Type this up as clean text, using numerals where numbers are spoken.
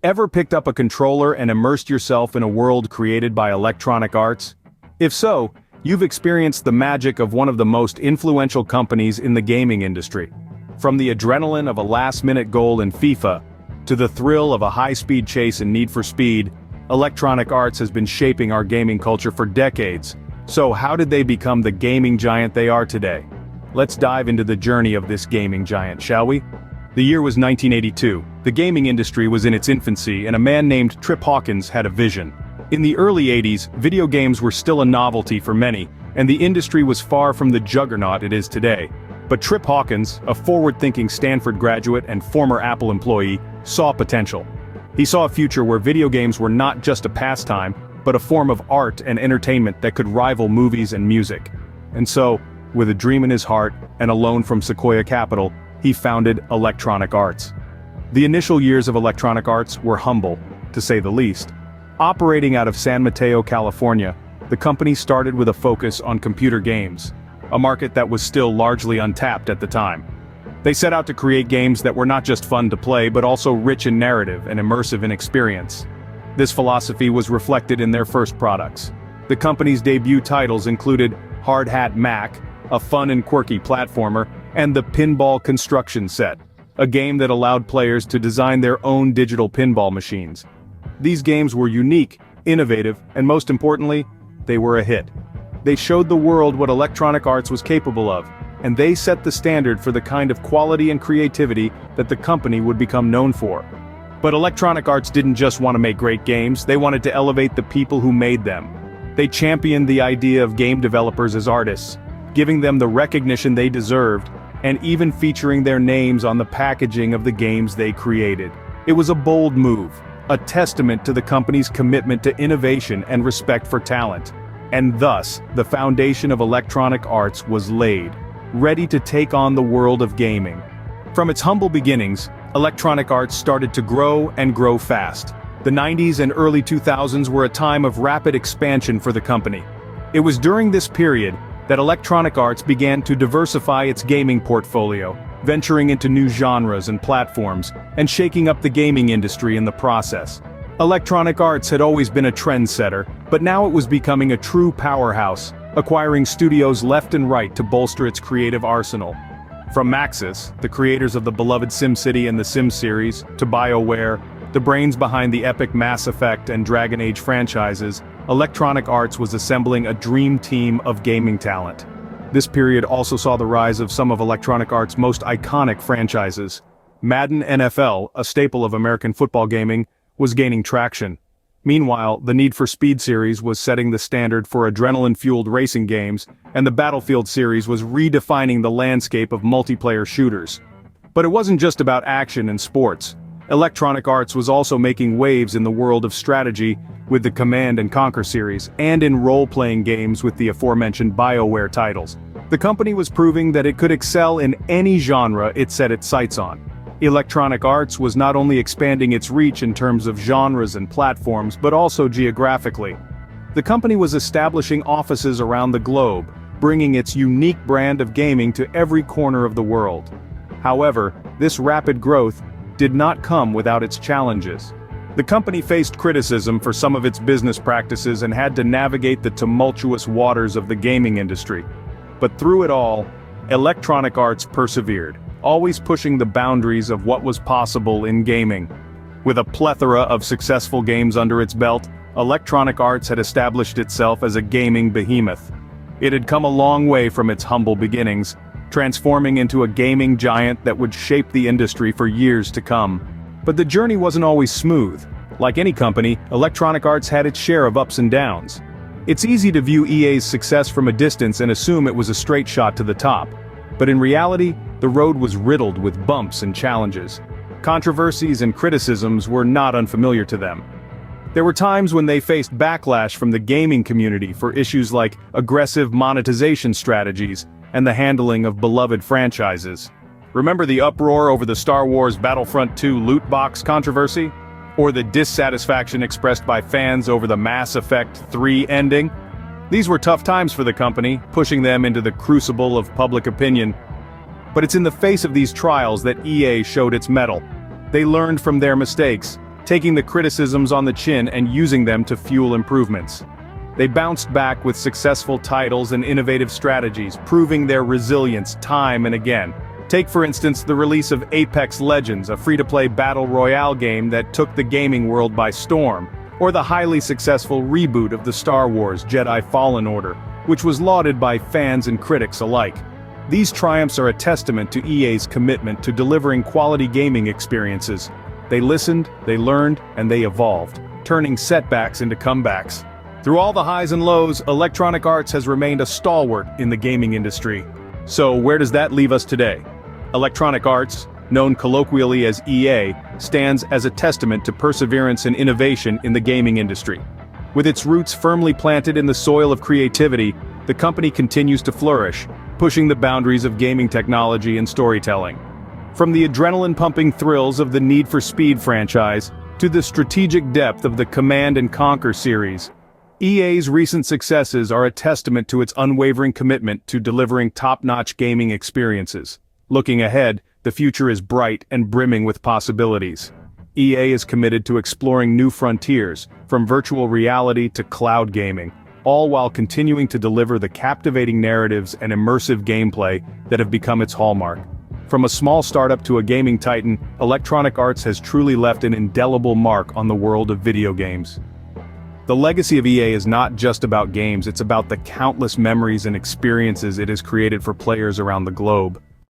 Ever picked up a controller and immersed yourself in a world created by Electronic Arts? If so, you've experienced the magic of one of the most influential companies in the gaming industry. From the adrenaline of a last-minute goal in FIFA, to the thrill of a high-speed chase in Need for Speed, Electronic Arts has been shaping our gaming culture for decades. So how did they become the gaming giant they are today? Let's dive into the journey of this gaming giant, shall we? The year was 1982. The gaming industry was in its infancy and a man named Trip Hawkins had a vision. In the early 80s, video games were still a novelty for many, and the industry was far from the juggernaut it is today. But Trip Hawkins, a forward-thinking Stanford graduate and former Apple employee, saw potential. He saw a future where video games were not just a pastime, but a form of art and entertainment that could rival movies and music. And so, with a dream in his heart and a loan from Sequoia Capital, he founded Electronic Arts. The initial years of Electronic Arts were humble, to say the least. Operating out of San Mateo, California, the company started with a focus on computer games, a market that was still largely untapped at the time. They set out to create games that were not just fun to play but also rich in narrative and immersive in experience. This philosophy was reflected in their first products. The company's debut titles included Hard Hat Mac, a fun and quirky platformer, and the Pinball Construction Set, a game that allowed players to design their own digital pinball machines. These games were unique, innovative, and most importantly, they were a hit. They showed the world what Electronic Arts was capable of, and they set the standard for the kind of quality and creativity that the company would become known for. But Electronic Arts didn't just want to make great games, they wanted to elevate the people who made them. They championed the idea of game developers as artists, giving them the recognition they deserved, and even featuring their names on the packaging of the games they created. It was a bold move, a testament to the company's commitment to innovation and respect for talent. And thus, the foundation of Electronic Arts was laid, ready to take on the world of gaming. From its humble beginnings, Electronic Arts started to grow and grow fast. The 90s and early 2000s were a time of rapid expansion for the company. It was during this period that Electronic Arts began to diversify its gaming portfolio, venturing into new genres and platforms, and shaking up the gaming industry in the process. Electronic Arts had always been a trendsetter, but now it was becoming a true powerhouse, acquiring studios left and right to bolster its creative arsenal. From Maxis, the creators of the beloved SimCity and the Sims series, to BioWare, the brains behind the epic Mass Effect and Dragon Age franchises, Electronic Arts was assembling a dream team of gaming talent. This period also saw the rise of some of Electronic Arts' most iconic franchises. Madden NFL, a staple of American football gaming, was gaining traction. Meanwhile, the Need for Speed series was setting the standard for adrenaline-fueled racing games, and the Battlefield series was redefining the landscape of multiplayer shooters. But it wasn't just about action and sports. Electronic Arts was also making waves in the world of strategy with the Command & Conquer series, and in role-playing games with the aforementioned BioWare titles. The company was proving that it could excel in any genre it set its sights on. Electronic Arts was not only expanding its reach in terms of genres and platforms, but also geographically. The company was establishing offices around the globe, bringing its unique brand of gaming to every corner of the world. However, this rapid growth did not come without its challenges. The company faced criticism for some of its business practices and had to navigate the tumultuous waters of the gaming industry. But through it all, Electronic Arts persevered, always pushing the boundaries of what was possible in gaming. With a plethora of successful games under its belt, Electronic Arts had established itself as a gaming behemoth. It had come a long way from its humble beginnings, transforming into a gaming giant that would shape the industry for years to come. But the journey wasn't always smooth. Like any company, Electronic Arts had its share of ups and downs. It's easy to view EA's success from a distance and assume it was a straight shot to the top. But in reality, the road was riddled with bumps and challenges. Controversies and criticisms were not unfamiliar to them. There were times when they faced backlash from the gaming community for issues like aggressive monetization strategies and the handling of beloved franchises. Remember the uproar over the Star Wars Battlefront 2 loot box controversy? Or the dissatisfaction expressed by fans over the Mass Effect 3 ending? These were tough times for the company, pushing them into the crucible of public opinion. But it's in the face of these trials that EA showed its mettle. They learned from their mistakes, taking the criticisms on the chin and using them to fuel improvements. They bounced back with successful titles and innovative strategies, proving their resilience time and again. Take for instance the release of Apex Legends, a free-to-play battle royale game that took the gaming world by storm, or the highly successful reboot of the Star Wars Jedi Fallen Order, which was lauded by fans and critics alike. These triumphs are a testament to EA's commitment to delivering quality gaming experiences. They listened, they learned, and they evolved, turning setbacks into comebacks. Through all the highs and lows, Electronic Arts has remained a stalwart in the gaming industry. So where does that leave us today? Electronic Arts, known colloquially as EA, stands as a testament to perseverance and innovation in the gaming industry. With its roots firmly planted in the soil of creativity, the company continues to flourish, pushing the boundaries of gaming technology and storytelling. From the adrenaline-pumping thrills of the Need for Speed franchise, to the strategic depth of the Command & Conquer series, EA's recent successes are a testament to its unwavering commitment to delivering top-notch gaming experiences. Looking ahead, the future is bright and brimming with possibilities. EA is committed to exploring new frontiers, from virtual reality to cloud gaming, all while continuing to deliver the captivating narratives and immersive gameplay that have become its hallmark. From a small startup to a gaming titan, Electronic Arts has truly left an indelible mark on the world of video games. The legacy of EA is not just about games, it's about the countless memories and experiences it has created for players around the globe.